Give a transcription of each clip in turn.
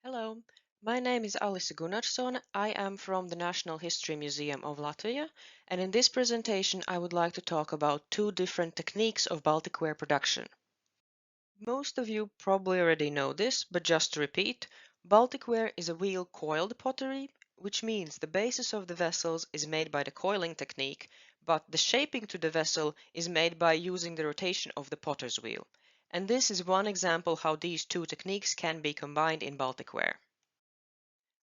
Hello, my name is Gunnarssone. I am from the National History Museum of Latvia, and in this presentation I would like to talk about two different techniques of Baltic ware production. Most of you probably already know this, but just to repeat, Baltic ware is a wheel coiled pottery, which means the basis of the vessels is made by the coiling technique, but the shaping to the vessel is made by using the rotation of the potter's wheel. And this is one example how these two techniques can be combined in Baltic ware.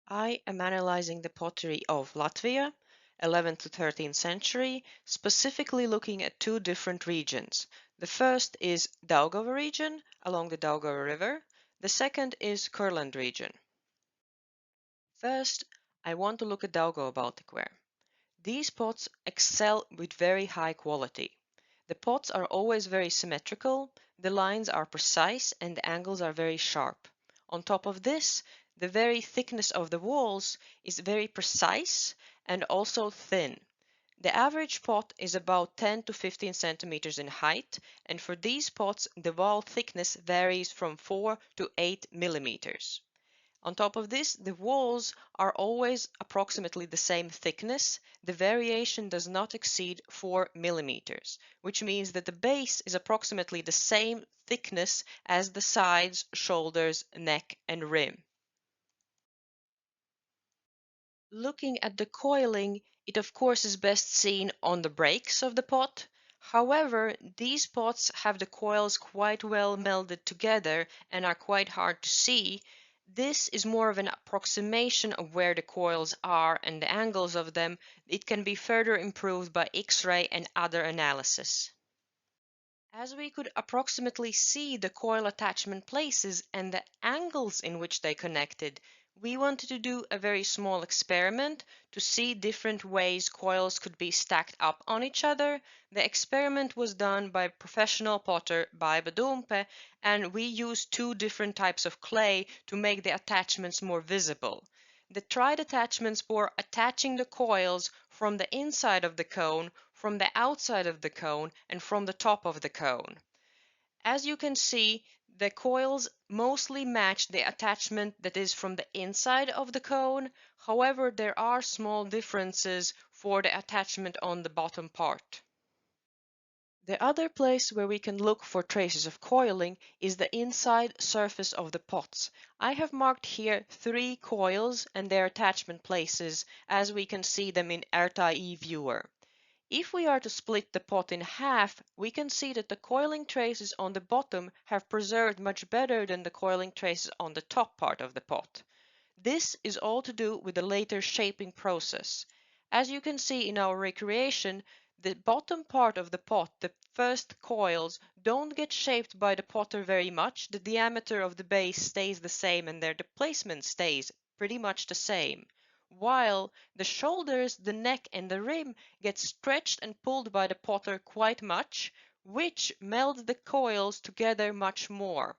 I am analyzing the pottery of Latvia, 11th to 13th century, specifically looking at two different regions. The first is Daugava region along the Daugava River. The second is Kurland region. First, I want to look at Dalgo Baltic ware. These pots excel with very high quality. The pots are always very symmetrical, the lines are precise and the angles are very sharp. On top of this, the very thickness of the walls is very precise and also thin. The average pot is about 10 to 15 centimeters in height, and for these pots the wall thickness varies from 4 to 8 millimeters. On top of this, the walls are always approximately the same thickness. The variation does not exceed 4 millimeters, which means that the base is approximately the same thickness as the sides, shoulders, neck, and rim. Looking at the coiling, it of course is best seen on the breaks of the pot. However, these pots have the coils quite well melded together and are quite hard to see. This is more of an approximation of where the coils are and the angles of them. It can be further improved by X-ray and other analysis. As we could approximately see the coil attachment places and the angles in which they connected, we wanted to do a very small experiment to see different ways coils could be stacked up on each other. The experiment was done by professional potter Baltic, and we used two different types of clay to make the attachments more visible. The tried attachments were attaching the coils from the inside of the cone, from the outside of the cone, and from the top of the cone. As you can see, the coils mostly match the attachment that is from the inside of the cone. However, there are small differences for the attachment on the bottom part. The other place where we can look for traces of coiling is the inside surface of the pots. I have marked here 3 coils and their attachment places as we can see them in Archaeology viewer. If we are to split the pot in half, we can see that the coiling traces on the bottom have preserved much better than the coiling traces on the top part of the pot. This is all to do with the later shaping process. As you can see in our recreation, the bottom part of the pot, the first coils, don't get shaped by the potter very much. The diameter of the base stays the same and their placement stays pretty much the same. While the shoulders, the neck and the rim get stretched and pulled by the potter quite much, which melds the coils together much more.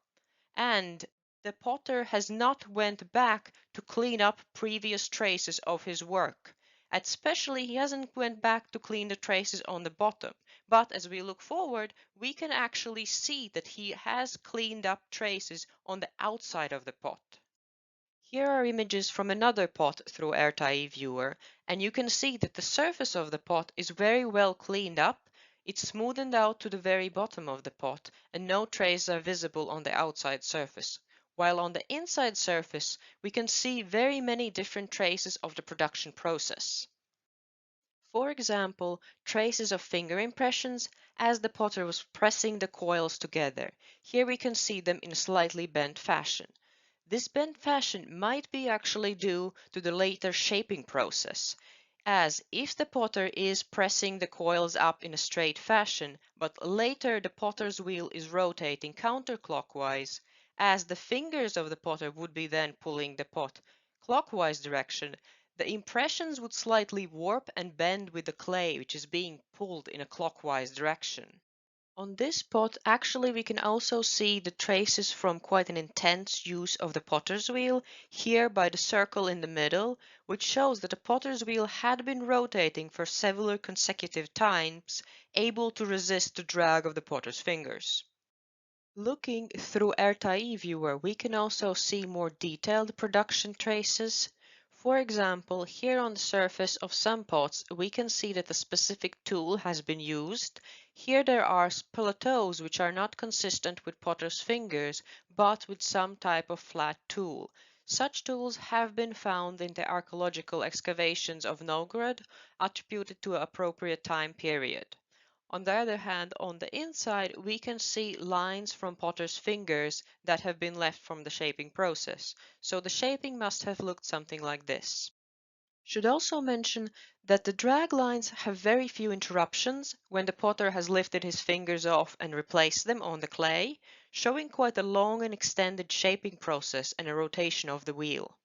And the potter has not went back to clean up previous traces of his work. Especially he hasn't went back to clean the traces on the bottom. But as we look forward, we can actually see that he has cleaned up traces on the outside of the pot. Here are images from another pot through AirTie viewer, and you can see that the surface of the pot is very well cleaned up. It's smoothened out to the very bottom of the pot, and no traces are visible on the outside surface. While on the inside surface, we can see very many different traces of the production process. For example, traces of finger impressions as the potter was pressing the coils together. Here we can see them in a slightly bent fashion. This bent fashion might be actually due to the later shaping process, as if the potter is pressing the coils up in a straight fashion, but later the potter's wheel is rotating counterclockwise, as the fingers of the potter would be then pulling the pot clockwise direction, the impressions would slightly warp and bend with the clay which is being pulled in a clockwise direction. On this pot, actually we can also see the traces from quite an intense use of the potter's wheel, here by the circle in the middle, which shows that the potter's wheel had been rotating for several consecutive times, able to resist the drag of the potter's fingers. Looking through RTI viewer, we can also see more detailed production traces. For example, here on the surface of some pots, we can see that a specific tool has been used. Here there are plateaus which are not consistent with potter's fingers, but with some type of flat tool. Such tools have been found in the archaeological excavations of Novgorod, attributed to an appropriate time period. On the other hand, on the inside, we can see lines from potter's fingers that have been left from the shaping process. So the shaping must have looked something like this. Should also mention that the drag lines have very few interruptions when the potter has lifted his fingers off and replaced them on the clay, showing quite a long and extended shaping process and a rotation of the wheel.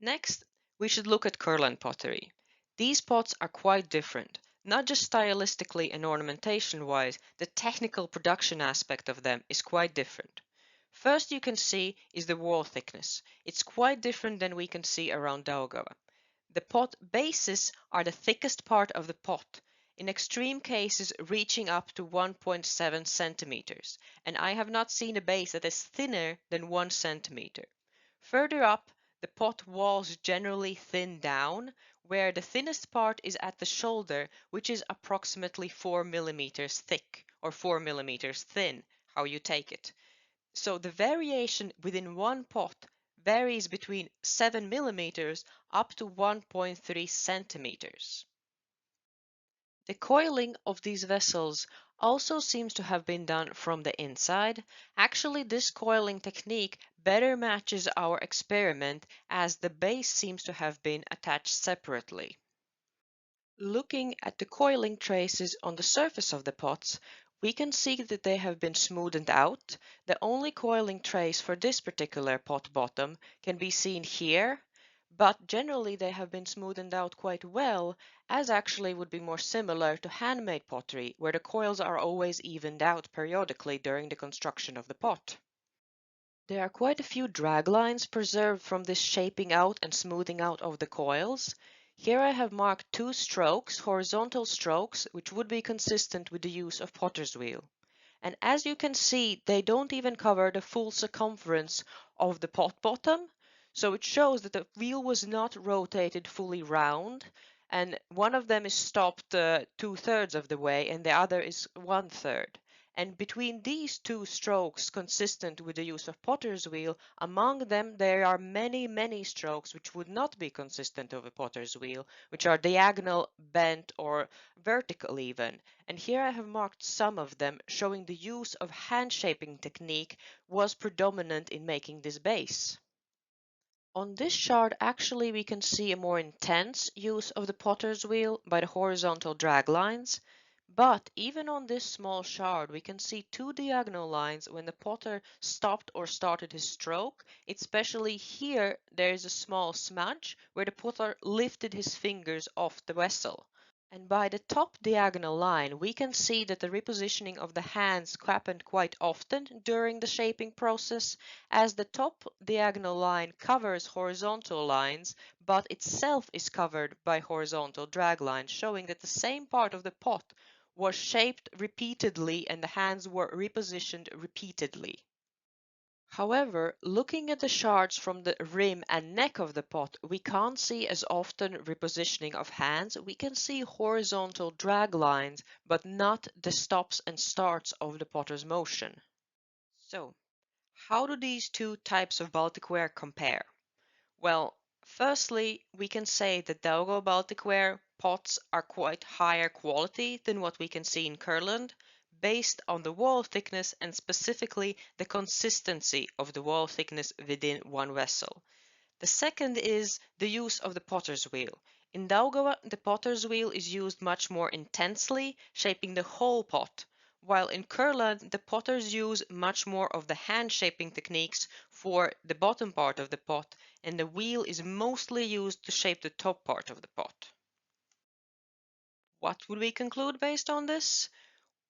Next, we should look at Kurland pottery. These pots are quite different, not just stylistically and ornamentation-wise, the technical production aspect of them is quite different. First you can see is the wall thickness. It's quite different than we can see around Daugava. The pot bases are the thickest part of the pot, in extreme cases reaching up to 1.7 centimeters, and I have not seen a base that is thinner than 1 centimeter. Further up, the pot walls generally thin down, where the thinnest part is at the shoulder, which is approximately 4 millimeters thick, or 4 millimeters thin, how you take it. So the variation within one pot varies between 7 millimeters up to 1.3 centimeters. The coiling of these vessels also seems to have been done from the inside. Actually, this coiling technique better matches our experiment as the base seems to have been attached separately. Looking at the coiling traces on the surface of the pots, we can see that they have been smoothed out. The only coiling trace for this particular pot bottom can be seen here, but generally they have been smoothed out quite well, as actually would be more similar to handmade pottery, where the coils are always evened out periodically during the construction of the pot. There are quite a few drag lines preserved from this shaping out and smoothing out of the coils. Here I have marked two strokes, horizontal strokes, which would be consistent with the use of potter's wheel. And as you can see, they don't even cover the full circumference of the pot bottom, so it shows that the wheel was not rotated fully round, and one of them is stopped 2/3 of the way and the other is 1/3. And between these two strokes consistent with the use of potter's wheel, among them there are many strokes which would not be consistent of a potter's wheel, which are diagonal, bent or vertical even. And here I have marked some of them, showing the use of hand shaping technique was predominant in making this base. On this chart, actually, we can see a more intense use of the potter's wheel by the horizontal drag lines. But even on this small shard, we can see two diagonal lines when the potter stopped or started his stroke. Especially here, there is a small smudge where the potter lifted his fingers off the vessel. And by the top diagonal line, we can see that the repositioning of the hands happened quite often during the shaping process, as the top diagonal line covers horizontal lines, but itself is covered by horizontal drag lines, showing that the same part of the pot was shaped repeatedly and the hands were repositioned repeatedly. However, looking at the shards from the rim and neck of the pot, we can't see as often repositioning of hands. We can see horizontal drag lines, but not the stops and starts of the potter's motion. So, how do these two types of Baltic ware compare? Well, firstly, we can say that Dalgo Baltic ware pots are quite higher quality than what we can see in Kurland, based on the wall thickness and specifically the consistency of the wall thickness within one vessel. The second is the use of the potter's wheel. In Daugava, the potter's wheel is used much more intensely, shaping the whole pot, while in Kurland, the potters use much more of the hand shaping techniques for the bottom part of the pot, and the wheel is mostly used to shape the top part of the pot. What would we conclude based on this?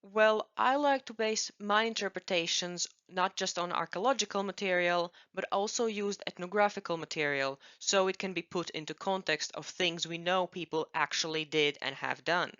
Well, I like to base my interpretations not just on archaeological material, but also used ethnographical material, so it can be put into context of things we know people actually did and have done.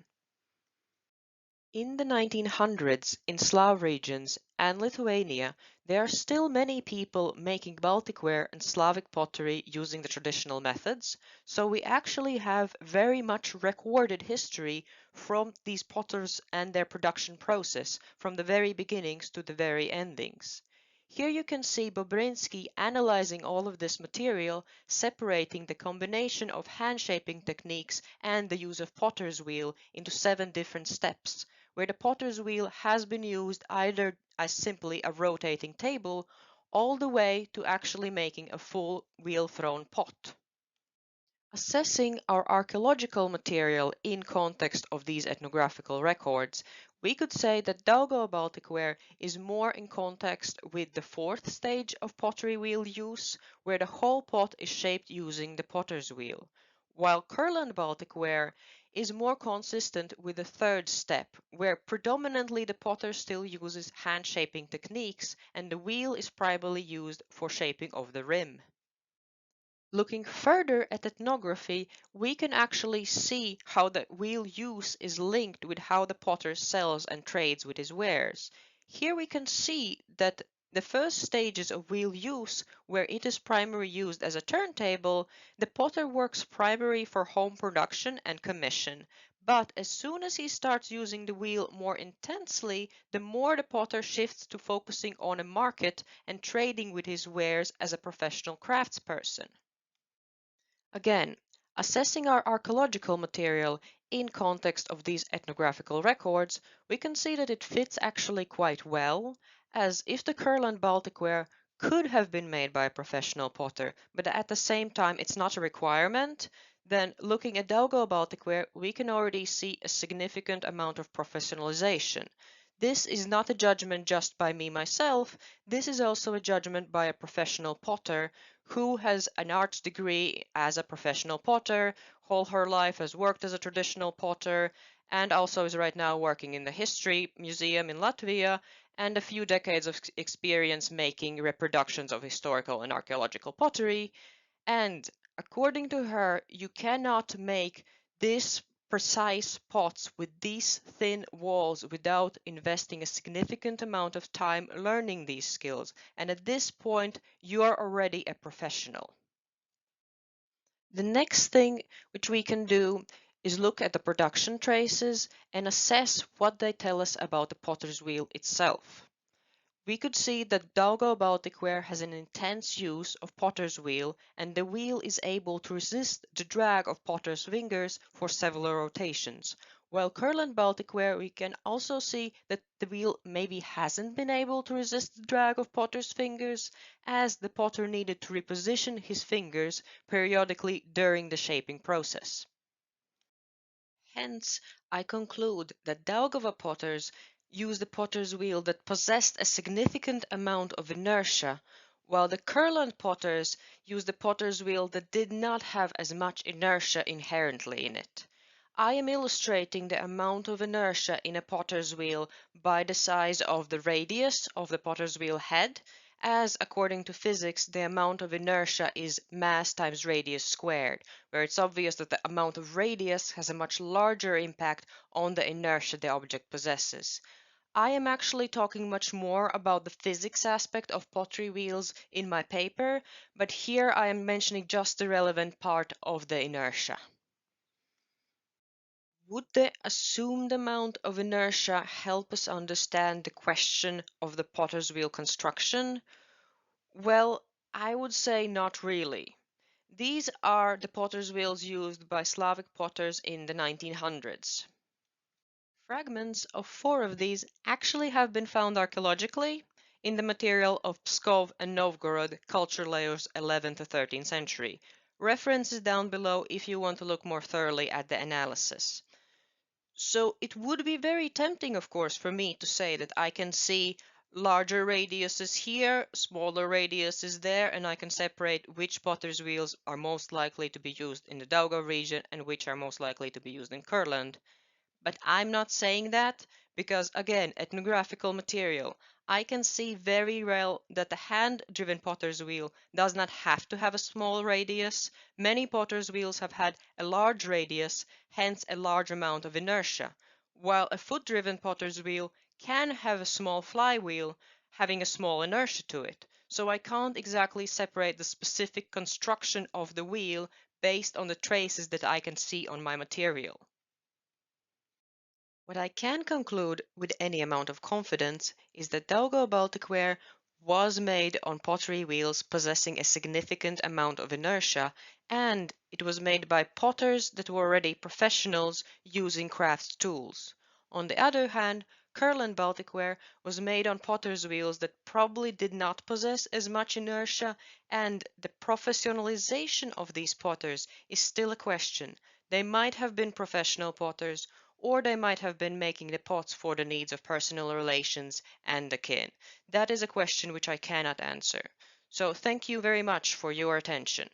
In the 1900s, in Slav regions and Lithuania, there are still many people making Baltic ware and Slavic pottery using the traditional methods, so we actually have very much recorded history from these potters and their production process, from the very beginnings to the very endings. Here you can see Bobrinsky analyzing all of this material, separating the combination of hand shaping techniques and the use of potter's wheel into 7 different steps, where the potter's wheel has been used either as simply a rotating table all the way to actually making a full wheel-thrown pot. Assessing our archaeological material in context of these ethnographical records, we could say that Dalgo Baltic ware is more in context with the 4th stage of pottery wheel use, where the whole pot is shaped using the potter's wheel, while Kurland Baltic ware is more consistent with the 3rd step, where predominantly the potter still uses hand shaping techniques and the wheel is primarily used for shaping of the rim. Looking further at ethnography, we can actually see how the wheel use is linked with how the potter sells and trades with his wares. Here we can see that the first stages of wheel use, where it is primarily used as a turntable, the potter works primarily for home production and commission. But as soon as he starts using the wheel more intensely, the more the potter shifts to focusing on a market and trading with his wares as a professional craftsperson. Again, assessing our archaeological material in context of these ethnographical records, we can see that it fits actually quite well, as if the Kurland Baltic ware could have been made by a professional potter, but at the same time it's not a requirement, then looking at Dalgo Baltic ware, we can already see a significant amount of professionalization. This is not a judgment just by me myself, this is also a judgment by a professional potter who has an arts degree as a professional potter, all her life has worked as a traditional potter, and also is right now working in the History Museum in Latvia, and a few decades of experience making reproductions of historical and archaeological pottery. And according to her, you cannot make this precise pots with these thin walls without investing a significant amount of time learning these skills. And at this point, you are already a professional. The next thing which we can do is look at the production traces and assess what they tell us about the potter's wheel itself. We could see that Dalgo Baltic ware has an intense use of potter's wheel, and the wheel is able to resist the drag of potter's fingers for several rotations. While Kurland Baltic ware, we can also see that the wheel maybe hasn't been able to resist the drag of potter's fingers, as the potter needed to reposition his fingers periodically during the shaping process. Hence, I conclude that Daugava potters used a potter's wheel that possessed a significant amount of inertia, while the Kurland potters used a potter's wheel that did not have as much inertia inherently in it. I am illustrating the amount of inertia in a potter's wheel by the size of the radius of the potter's wheel head, as according to physics, the amount of inertia is mass times radius squared, where it's obvious that the amount of radius has a much larger impact on the inertia the object possesses. I am actually talking much more about the physics aspect of pottery wheels in my paper, but here I am mentioning just the relevant part of the inertia. Would the assumed amount of inertia help us understand the question of the potter's wheel construction? Well, I would say not really. These are the potter's wheels used by Slavic potters in the 1900s. Fragments of 4 of these actually have been found archaeologically in the material of Pskov and Novgorod culture layers 11th to 13th century. References down below if you want to look more thoroughly at the analysis. So it would be very tempting, of course, for me to say that I can see larger radiuses here, smaller radiuses there, and I can separate which potter's wheels are most likely to be used in the Daugava region and which are most likely to be used in Kurland. But I'm not saying that because, again, ethnographical material, I can see very well that the hand-driven potter's wheel does not have to have a small radius. Many potter's wheels have had a large radius, hence a large amount of inertia. while a foot-driven potter's wheel can have a small flywheel having a small inertia to it, so I can't exactly separate the specific construction of the wheel based on the traces that I can see on my material. What I can conclude with any amount of confidence is that Dalgo Baltic ware was made on pottery wheels possessing a significant amount of inertia, and it was made by potters that were already professionals using crafts tools. On the other hand, Kurland Baltic ware was made on potters' wheels that probably did not possess as much inertia, and the professionalization of these potters is still a question. They might have been professional potters, or they might have been making the pots for the needs of personal relations and the kin. That is a question which I cannot answer. So thank you very much for your attention.